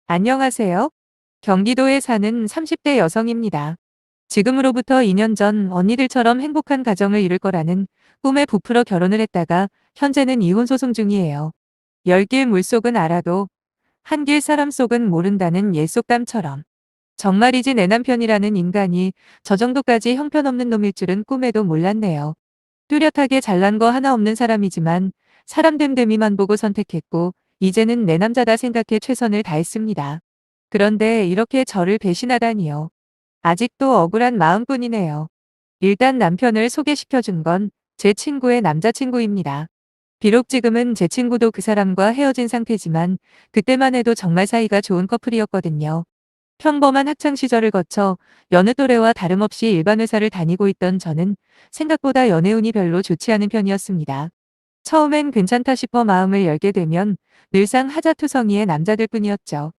안녕하세요. 경기도에 사는 30대 여성입니다. 지금으로부터 2년 전 언니들처럼 행복한 가정을 이룰 거라는 꿈에 부풀어 결혼을 했다가 현재는 이혼 소송 중이에요. 열 길 물속은 알아도 한 길 사람 속은 모른다는 옛 속담처럼 정말이지 내 남편이라는 인간이 저 정도까지 형편없는 놈일 줄은 꿈에도 몰랐네요. 뚜렷하게 잘난 거 하나 없는 사람이지만 사람 됨됨이만 보고 선택했고 이제는 내 남자다 생각해 최선을 다했습니다. 그런데 이렇게 저를 배신하다니요. 아직도 억울한 마음뿐이네요. 일단 남편을 소개시켜준 건 제 친구의 남자친구입니다. 비록 지금은 제 친구도 그 사람과 헤어진 상태지만 그때만 해도 정말 사이가 좋은 커플이었거든요. 평범한 학창 시절을 거쳐 여느 또래와 다름없이 일반 회사를 다니고 있던 저는 생각보다 연애운이 별로 좋지 않은 편이었습니다. 처음엔 괜찮다 싶어 마음을 열게 되면 늘상 하자투성이의 남자들 뿐이었죠.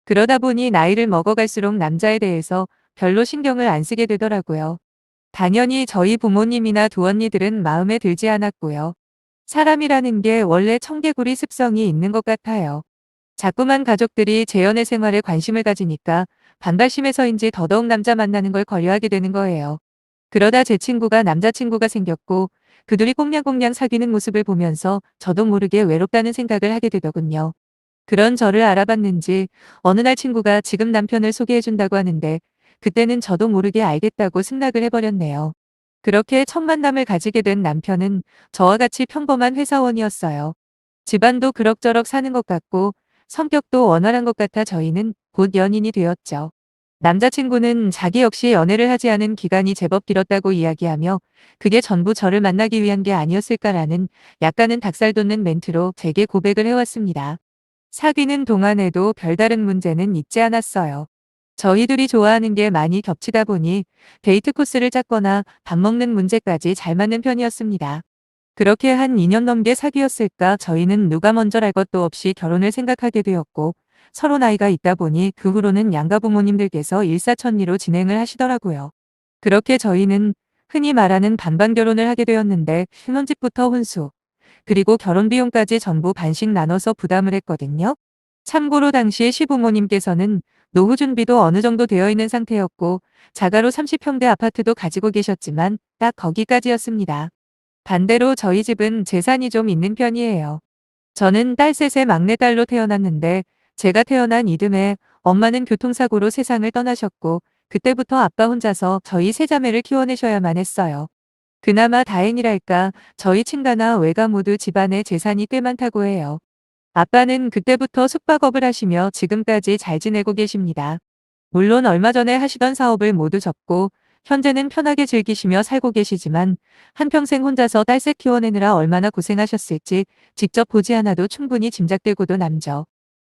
그러다 보니 나이를 먹어갈수록 남자에 대해서 별로 신경을 안 쓰게 되더라고요. 당연히 저희 부모님이나 두언니들은 마음에 들지 않았고요. 사람이라는 게 원래 청개구리 습성이 있는 것 같아요. 자꾸만 가족들이 제 연애 생활에 관심을 가지니까 반발심에서인지 더더욱 남자 만나는 걸 권유하게 되는 거예요. 그러다 제 친구가 남자친구가 생겼고 그 둘이 꽁냥꽁냥 사귀는 모습을 보면서 저도 모르게 외롭다는 생각을 하게 되더군요. 그런 저를 알아봤는지 어느 날 친구가 지금 남편을 소개해준다고 하는데 그때는 저도 모르게 알겠다고 승낙을 해버렸네요. 그렇게 첫 만남을 가지게 된 남편은 저와 같이 평범한 회사원이었어요. 집안도 그럭저럭 사는 것 같고 성격도 원활한 것 같아 저희는 곧 연인이 되었죠. 남자친구는 자기 역시 연애를 하지 않은 기간이 제법 길었다고 이야기하며 그게 전부 저를 만나기 위한 게 아니었을까라는 약간은 닭살 돋는 멘트로 제게 고백을 해왔습니다. 사귀는 동안에도 별다른 문제는 있지 않았어요. 저희 둘이 좋아하는 게 많이 겹치다 보니 데이트 코스를 짰거나 밥 먹는 문제까지 잘 맞는 편이었습니다. 그렇게 한 2년 넘게 사귀었을까 저희는 누가 먼저랄 것도 없이 결혼을 생각하게 되었고 서로 나이가 있다 보니 그 후로는 양가 부모님들께서 일사천리로 진행을 하시더라고요. 그렇게 저희는 흔히 말하는 반반 결혼을 하게 되었는데 신혼집부터 혼수, 그리고 결혼 비용까지 전부 반씩 나눠서 부담을 했거든요. 참고로 당시 시부모님께서는 노후 준비도 어느 정도 되어 있는 상태였고 자가로 30평대 아파트도 가지고 계셨지만 딱 거기까지였습니다. 반대로 저희 집은 재산이 좀 있는 편이에요. 저는 딸 셋의 막내딸로 태어났는데 제가 태어난 이듬해 엄마는 교통사고로 세상을 떠나셨고 그때부터 아빠 혼자서 저희 세 자매를 키워내셔야만 했어요. 그나마 다행이랄까 저희 친가나 외가 모두 집안에 재산이 꽤 많다고 해요. 아빠는 그때부터 숙박업을 하시며 지금까지 잘 지내고 계십니다. 물론 얼마 전에 하시던 사업을 모두 접고 현재는 편하게 즐기시며 살고 계시지만 한평생 혼자서 딸셋 키워내느라 얼마나 고생하셨을지 직접 보지 않아도 충분히 짐작되고도 남죠.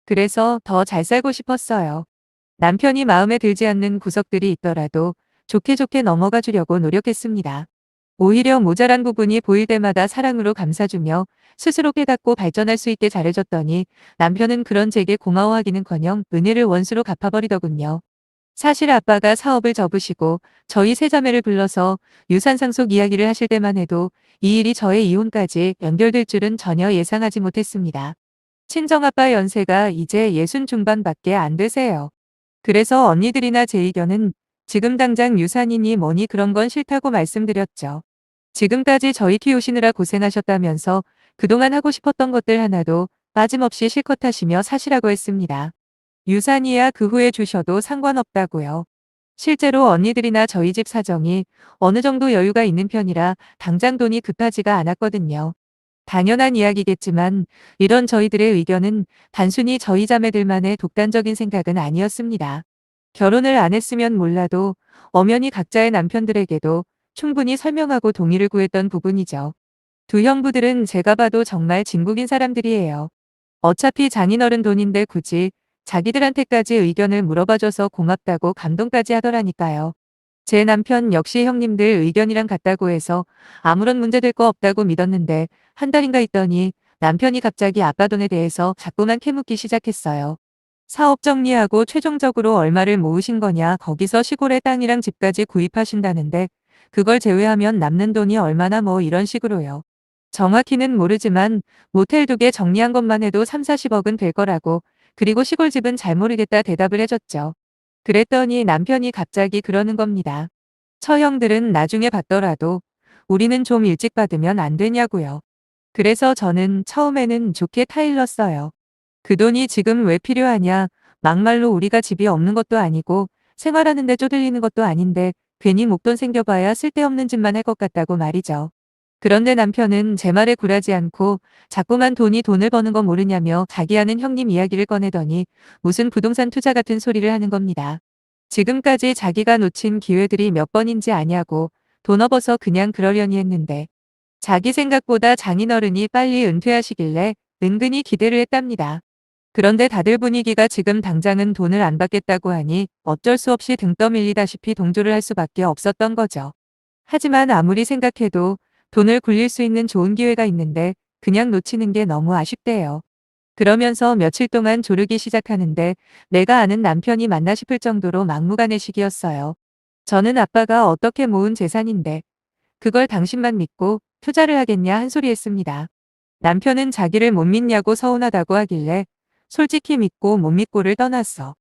그래서 더 잘 살고 싶었어요. 남편이 마음에 들지 않는 구석들이 있더라도 좋게 좋게 넘어가 주려고 노력했습니다. 오히려 모자란 부분이 보일 때마다 사랑으로 감싸주며 스스로 깨닫고 발전할 수 있게 잘해줬더니 남편은 그런 제게 고마워하기는커녕 은혜를 원수로 갚아버리더군요. 사실 아빠가 사업을 접으시고 저희 세 자매를 불러서 유산 상속 이야기를 하실 때만 해도 이 일이 저의 이혼까지 연결될 줄은 전혀 예상하지 못했습니다. 친정아빠 연세가 이제 60 중반밖에 안 되세요. 그래서 언니들이나 제 의견은 지금 당장 유산이니 뭐니 그런 건 싫다고 말씀드렸죠. 지금까지 저희 키우시느라 고생하셨다면서 그동안 하고 싶었던 것들 하나도 빠짐없이 실컷 하시며 사시라고 했습니다. 유산이야 그 후에 주셔도 상관없다고요. 실제로 언니들이나 저희 집 사정이 어느 정도 여유가 있는 편이라 당장 돈이 급하지가 않았거든요. 당연한 이야기겠지만 이런 저희들의 의견은 단순히 저희 자매들만의 독단적인 생각은 아니었습니다. 결혼을 안 했으면 몰라도 엄연히 각자의 남편들에게도 충분히 설명하고 동의를 구했던 부분이죠. 두 형부들은 제가 봐도 정말 진국인 사람들이에요. 어차피 장인어른 돈인데 굳이 자기들한테까지 의견을 물어봐줘서 고맙다고 감동까지 하더라니까요. 제 남편 역시 형님들 의견이랑 같다고 해서 아무런 문제될 거 없다고 믿었는데 한 달인가 있더니 남편이 갑자기 아빠 돈에 대해서 자꾸만 캐묻기 시작했어요. 사업 정리하고 최종적으로 얼마를 모으신 거냐, 거기서 시골에 땅이랑 집까지 구입하신다는데 그걸 제외하면 남는 돈이 얼마나 뭐 이런 식으로요. 정확히는 모르지만 모텔 2개 정리한 것만 해도 3, 40억은 될 거라고 그리고 시골집은 잘 모르겠다 대답을 해줬죠. 그랬더니 남편이 갑자기 그러는 겁니다. 처형들은 나중에 받더라도 우리는 좀 일찍 받으면 안 되냐고요. 그래서 저는 처음에는 좋게 타일렀어요. 그 돈이 지금 왜 필요하냐? 막말로 우리가 집이 없는 것도 아니고 생활하는데 쪼들리는 것도 아닌데 괜히 목돈 생겨봐야 쓸데없는 짓만 할 것 같다고 말이죠. 그런데 남편은 제 말에 굴하지 않고 자꾸만 돈이 돈을 버는 거 모르냐며 자기 아는 형님 이야기를 꺼내더니 무슨 부동산 투자 같은 소리를 하는 겁니다. 지금까지 자기가 놓친 기회들이 몇 번인지 아냐고 돈 없어서 그냥 그러려니 했는데 자기 생각보다 장인어른이 빨리 은퇴하시길래 은근히 기대를 했답니다. 그런데 다들 분위기가 지금 당장은 돈을 안 받겠다고 하니 어쩔 수 없이 등 떠밀리다시피 동조를 할 수밖에 없었던 거죠. 하지만 아무리 생각해도 돈을 굴릴 수 있는 좋은 기회가 있는데 그냥 놓치는 게 너무 아쉽대요. 그러면서 며칠 동안 조르기 시작하는데 내가 아는 남편이 맞나 싶을 정도로 막무가내식이었어요. 저는 아빠가 어떻게 모은 재산인데 그걸 당신만 믿고 투자를 하겠냐 한 소리 했습니다. 남편은 자기를 못 믿냐고 서운하다고 하길래 솔직히 믿고 못 믿고를 떠났어.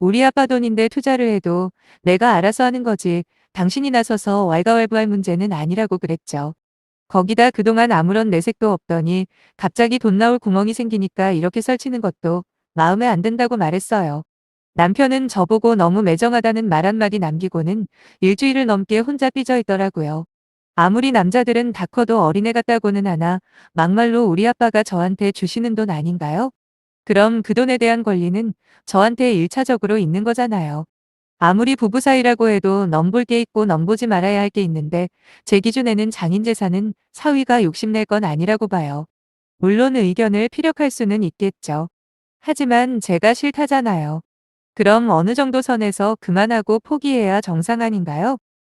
우리 아빠 돈인데 투자를 해도 내가 알아서 하는 거지 당신이 나서서 왈가왈부할 문제는 아니라고 그랬죠. 거기다 그동안 아무런 내색도 없더니 갑자기 돈 나올 구멍이 생기니까 이렇게 설치는 것도 마음에 안 든다고 말했어요. 남편은 저보고 너무 매정하다는 말 한마디 남기고는 일주일을 넘게 혼자 삐져 있더라고요. 아무리 남자들은 다 커도 어린애 같다고는 하나 막말로 우리 아빠가 저한테 주시는 돈 아닌가요? 그럼 그 돈에 대한 권리는 저한테 1차적으로 있는 거잖아요. 아무리 부부 사이라고 해도 넘볼 게 있고 넘보지 말아야 할 게 있는데 제 기준에는 장인 재산은 사위가 욕심낼 건 아니라고 봐요. 물론 의견을 피력할 수는 있겠죠. 하지만 제가 싫다잖아요. 그럼 어느 정도 선에서 그만하고 포기해야 정상 아닌가요?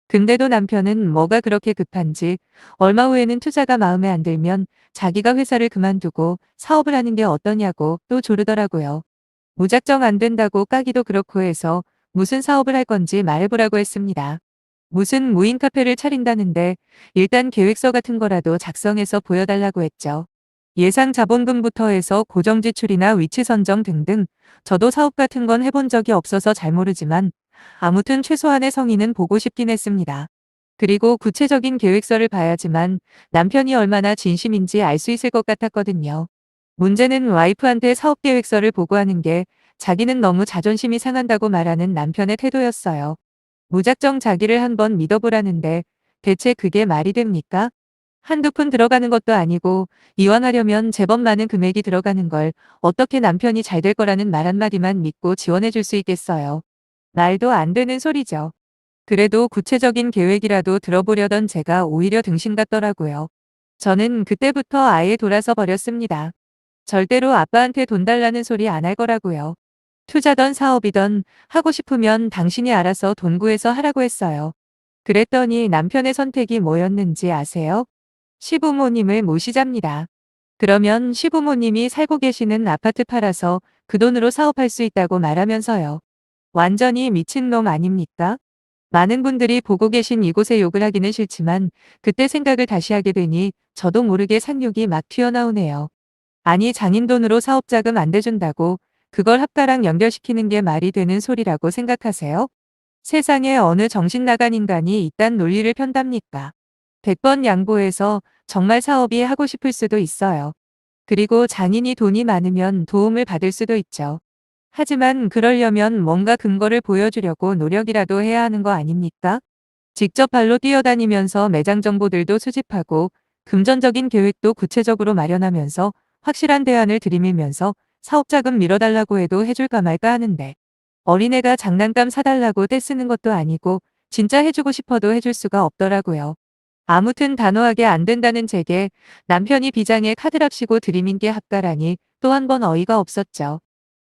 근데도 남편은 뭐가 그렇게 급한지 얼마 후에는 투자가 마음에 안 들면 자기가 회사를 그만두고 사업을 하는 게 어떠냐고 또 조르더라고요. 무작정 안 된다고 까기도 그렇고 해서 무슨 사업을 할 건지 말해보라고 했습니다. 무슨 무인 카페를 차린다는데 일단 계획서 같은 거라도 작성해서 보여달라고 했죠. 예상 자본금부터 해서 고정 지출이나 위치 선정 등등 저도 사업 같은 건 해본 적이 없어서 잘 모르지만 아무튼 최소한의 성의는 보고 싶긴 했습니다. 그리고 구체적인 계획서를 봐야지만 남편이 얼마나 진심인지 알 수 있을 것 같았거든요. 문제는 와이프한테 사업 계획서를 보고하는 게 자기는 너무 자존심이 상한다고 말하는 남편의 태도였어요. 무작정 자기를 한번 믿어보라는데 대체 그게 말이 됩니까? 한두 푼 들어가는 것도 아니고 이왕 하려면 제법 많은 금액이 들어가는 걸 어떻게 남편이 잘 될 거라는 말 한마디만 믿고 지원해 줄 수 있겠어요. 말도 안 되는 소리죠. 그래도 구체적인 계획이라도 들어보려던 제가 오히려 등신 같더라고요. 저는 그때부터 아예 돌아서 버렸습니다. 절대로 아빠한테 돈 달라는 소리 안 할 거라고요. 투자든 사업이든 하고 싶으면 당신이 알아서 돈 구해서 하라고 했어요. 그랬더니 남편의 선택이 뭐였는지 아세요? 시부모님을 모시잡니다. 그러면 시부모님이 살고 계시는 아파트 팔아서 그 돈으로 사업할 수 있다고 말하면서요. 완전히 미친놈 아닙니까? 많은 분들이 보고 계신 이곳에 욕을 하기는 싫지만 그때 생각을 다시 하게 되니 저도 모르게 상욕이 막 튀어나오네요. 아니 장인 돈으로 사업 자금 안 대준다고 그걸 합가랑 연결시키는 게 말이 되는 소리라고 생각하세요? 세상에 어느 정신 나간 인간이 이딴 논리를 편답니까? 100번 양보해서 정말 사업이 하고 싶을 수도 있어요. 그리고 장인이 돈이 많으면 도움을 받을 수도 있죠. 하지만 그러려면 뭔가 근거를 보여주려고 노력이라도 해야 하는 거 아닙니까? 직접 발로 뛰어다니면서 매장 정보들도 수집하고 금전적인 계획도 구체적으로 마련하면서 확실한 대안을 들이밀면서 사업자금 밀어달라고 해도 해줄까 말까 하는데 어린애가 장난감 사달라고 떼쓰는 것도 아니고 진짜 해주고 싶어도 해줄 수가 없더라고요. 아무튼 단호하게 안 된다는 제게 남편이 비장에 카드랍시고 들이민 게 합가라니 또 한 번 어이가 없었죠.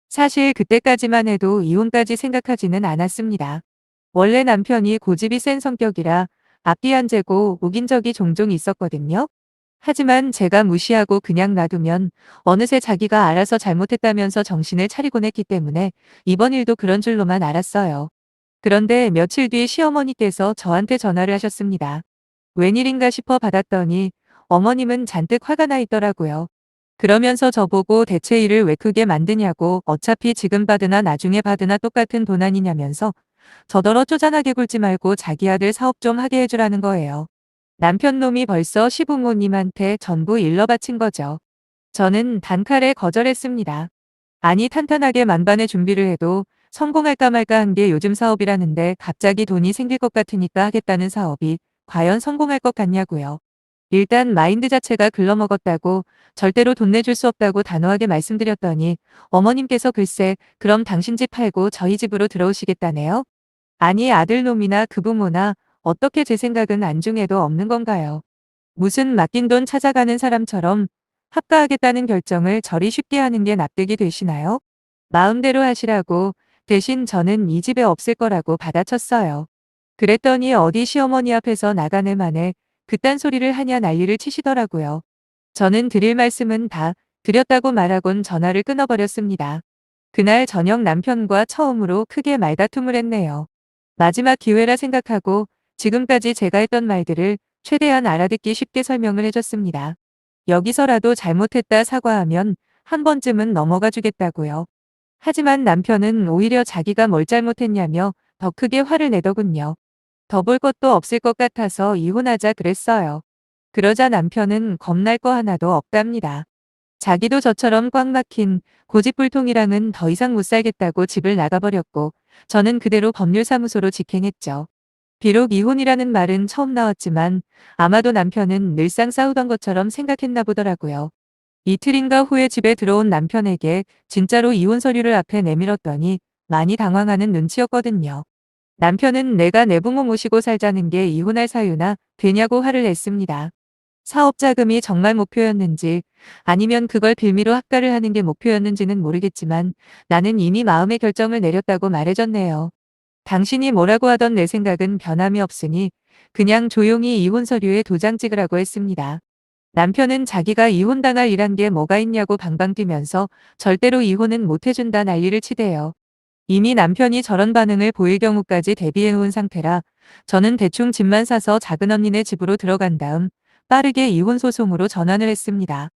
사실 그때까지만 해도 이혼까지 생각하지는 않았습니다. 원래 남편이 고집이 센 성격이라 앞뒤 안 재고 우긴 적이 종종 있었거든요. 하지만 제가 무시하고 그냥 놔두면 어느새 자기가 알아서 잘못했다면서 정신을 차리곤 했기 때문에 이번 일도 그런 줄로만 알았어요. 그런데 며칠 뒤 시어머니께서 저한테 전화를 하셨습니다. 웬일인가 싶어 받았더니 어머님은 잔뜩 화가 나 있더라고요. 그러면서 저보고 대체 일을 왜 크게 만드냐고 어차피 지금 받으나 나중에 받으나 똑같은 돈 아니냐면서 저더러 쪼잔하게 굴지 말고 자기 아들 사업 좀 하게 해주라는 거예요. 남편 놈이 벌써 시부모님한테 전부 일러 바친 거죠. 저는 단칼에 거절했습니다. 아니 탄탄하게 만반의 준비를 해도 성공할까 말까 한 게 요즘 사업이라는데 갑자기 돈이 생길 것 같으니까 하겠다는 사업이 과연 성공할 것 같냐고요. 일단 마인드 자체가 글러먹었다고 절대로 돈 내줄 수 없다고 단호하게 말씀드렸더니 어머님께서 글쎄 그럼 당신 집 팔고 저희 집으로 들어오시겠다네요. 아니 아들놈이나 그 부모나 어떻게 제 생각은 안중에도 없는 건가요? 무슨 맡긴 돈 찾아가는 사람처럼 합가하겠다는 결정을 저리 쉽게 하는 게 납득이 되시나요? 마음대로 하시라고 대신 저는 이 집에 없을 거라고 받아쳤어요. 그랬더니 어디 시어머니 앞에서 나가네 만에 그딴 소리를 하냐 난리를 치시더라고요. 저는 드릴 말씀은 다 드렸다고 말하곤 전화를 끊어버렸습니다. 그날 저녁 남편과 처음으로 크게 말다툼을 했네요. 마지막 기회라 생각하고 지금까지 제가 했던 말들을 최대한 알아듣기 쉽게 설명을 해줬습니다. 여기서라도 잘못했다 사과하면 한 번쯤은 넘어가 주겠다고요. 하지만 남편은 오히려 자기가 뭘 잘못했냐며 더 크게 화를 내더군요. 더 볼 것도 없을 것 같아서 이혼하자 그랬어요. 그러자 남편은 겁날 거 하나도 없답니다. 자기도 저처럼 꽉 막힌 고집불통이랑은 더 이상 못 살겠다고 집을 나가버렸고 저는 그대로 법률사무소로 직행했죠. 비록 이혼이라는 말은 처음 나왔지만 아마도 남편은 늘상 싸우던 것처럼 생각했나 보더라고요. 이틀인가 후에 집에 들어온 남편에게 진짜로 이혼 서류를 앞에 내밀었더니 많이 당황하는 눈치였거든요. 남편은 내가 내 부모 모시고 살자는 게 이혼할 사유나 되냐고 화를 냈습니다. 사업 자금이 정말 목표였는지 아니면 그걸 빌미로 합가를 하는 게 목표였는지는 모르겠지만 나는 이미 마음의 결정을 내렸다고 말해줬네요. 당신이 뭐라고 하던 내 생각은 변함이 없으니 그냥 조용히 이혼 서류에 도장 찍으라고 했습니다. 남편은 자기가 이혼당할 일한 게 뭐가 있냐고 방방 뛰면서 절대로 이혼은 못 해준다 난리를 치대요. 이미 남편이 저런 반응을 보일 경우까지 대비해온 상태라 저는 대충 집만 사서 작은 언니네 집으로 들어간 다음 빠르게 이혼 소송으로 전환을 했습니다.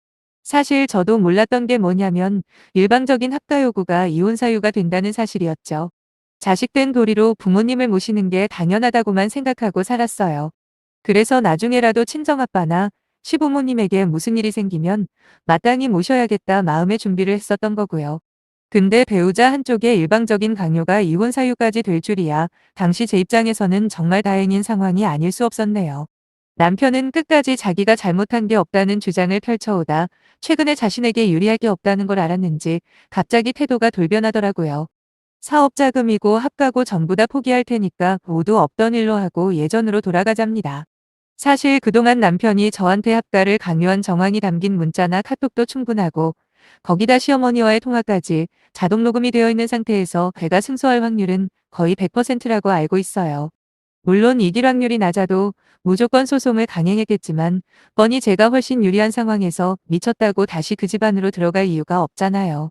사실 저도 몰랐던 게 뭐냐면 일방적인 합가 요구가 이혼 사유가 된다는 사실이었죠. 자식된 도리로 부모님을 모시는 게 당연하다고만 생각하고 살았어요. 그래서 나중에라도 친정아빠나 시부모님에게 무슨 일이 생기면 마땅히 모셔야겠다 마음의 준비를 했었던 거고요. 근데 배우자 한쪽의 일방적인 강요가 이혼 사유까지 될 줄이야 당시 제 입장에서는 정말 다행인 상황이 아닐 수 없었네요. 남편은 끝까지 자기가 잘못한 게 없다는 주장을 펼쳐오다 최근에 자신에게 유리할 게 없다는 걸 알았는지 갑자기 태도가 돌변하더라고요. 사업 자금이고 합가고 전부 다 포기할 테니까 모두 없던 일로 하고 예전으로 돌아가잡니다. 사실 그동안 남편이 저한테 합가를 강요한 정황이 담긴 문자나 카톡도 충분하고 거기다 시어머니와의 통화까지 자동 녹음이 되어 있는 상태에서 배가 승소할 확률은 거의 100%라고 알고 있어요. 물론 이길 확률이 낮아도 무조건 소송을 강행했겠지만 뻔히 제가 훨씬 유리한 상황에서 미쳤다고 다시 그 집안으로 들어갈 이유가 없잖아요.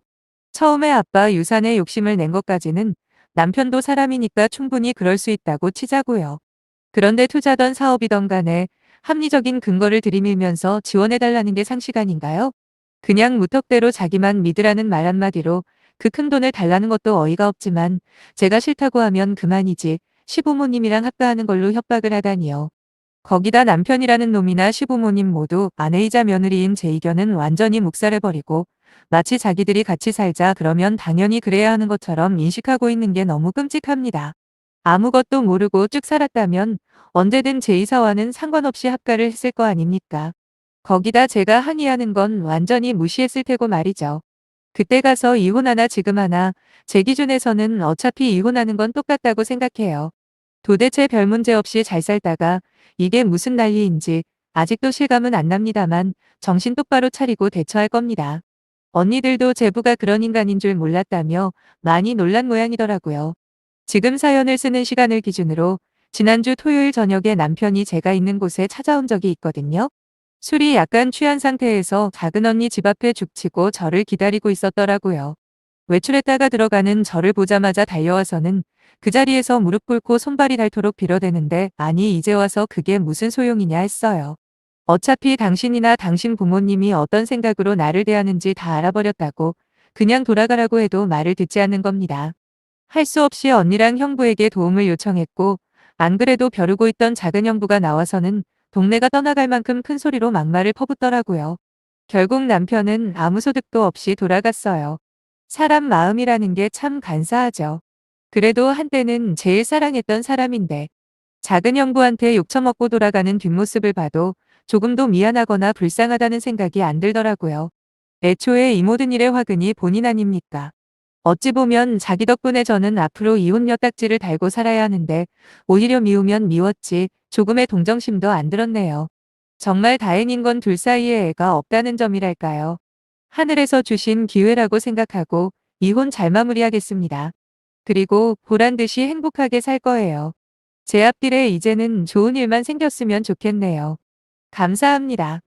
처음에 아빠 유산에 욕심을 낸 것까지는 남편도 사람이니까 충분히 그럴 수 있다고 치자고요. 그런데 투자던 사업이던 간에 합리적인 근거를 들이밀면서 지원해달라는 게 상식 아닌가요? 그냥 무턱대로 자기만 믿으라는 말 한마디로 그 큰 돈을 달라는 것도 어이가 없지만 제가 싫다고 하면 그만이지 시부모님이랑 합가하는 걸로 협박을 하다니요. 거기다 남편이라는 놈이나 시부모님 모두 아내이자 며느리인 제 의견은 완전히 묵살해버리고 마치 자기들이 같이 살자 그러면 당연히 그래야 하는 것처럼 인식하고 있는 게 너무 끔찍합니다. 아무것도 모르고 쭉 살았다면 언제든 제 이사와는 상관없이 합가를 했을 거 아닙니까? 거기다 제가 항의하는 건 완전히 무시했을 테고 말이죠. 그때 가서 이혼하나 지금 하나 제 기준에서는 어차피 이혼하는 건 똑같다고 생각해요. 도대체 별 문제 없이 잘 살다가 이게 무슨 난리인지 아직도 실감은 안 납니다만 정신 똑바로 차리고 대처할 겁니다. 언니들도 제부가 그런 인간인 줄 몰랐다며 많이 놀란 모양이더라고요. 지금 사연을 쓰는 시간을 기준으로 지난주 토요일 저녁에 남편이 제가 있는 곳에 찾아온 적이 있거든요. 술이 약간 취한 상태에서 작은 언니 집 앞에 죽치고 저를 기다리고 있었더라고요. 외출했다가 들어가는 저를 보자마자 달려와서는 그 자리에서 무릎 꿇고 손발이 닳도록 빌어대는데 아니 이제 와서 그게 무슨 소용이냐 했어요. 어차피 당신이나 당신 부모님이 어떤 생각으로 나를 대하는지 다 알아버렸다고 그냥 돌아가라고 해도 말을 듣지 않는 겁니다. 할 수 없이 언니랑 형부에게 도움을 요청했고, 안 그래도 벼르고 있던 작은 형부가 나와서는 동네가 떠나갈 만큼 큰 소리로 막말을 퍼붓더라고요. 결국 남편은 아무 소득도 없이 돌아갔어요. 사람 마음이라는 게 참 간사하죠. 그래도 한때는 제일 사랑했던 사람인데, 작은 형부한테 욕처먹고 돌아가는 뒷모습을 봐도 조금도 미안하거나 불쌍하다는 생각이 안 들더라고요. 애초에 이 모든 일의 화근이 본인 아닙니까? 어찌 보면 자기 덕분에 저는 앞으로 이혼 엿딱지를 달고 살아야 하는데 오히려 미우면 미웠지 조금의 동정심도 안 들었네요. 정말 다행인 건 둘 사이에 애가 없다는 점이랄까요. 하늘에서 주신 기회라고 생각하고 이혼 잘 마무리하겠습니다. 그리고 보란 듯이 행복하게 살 거예요. 제 앞길에 이제는 좋은 일만 생겼으면 좋겠네요. 감사합니다.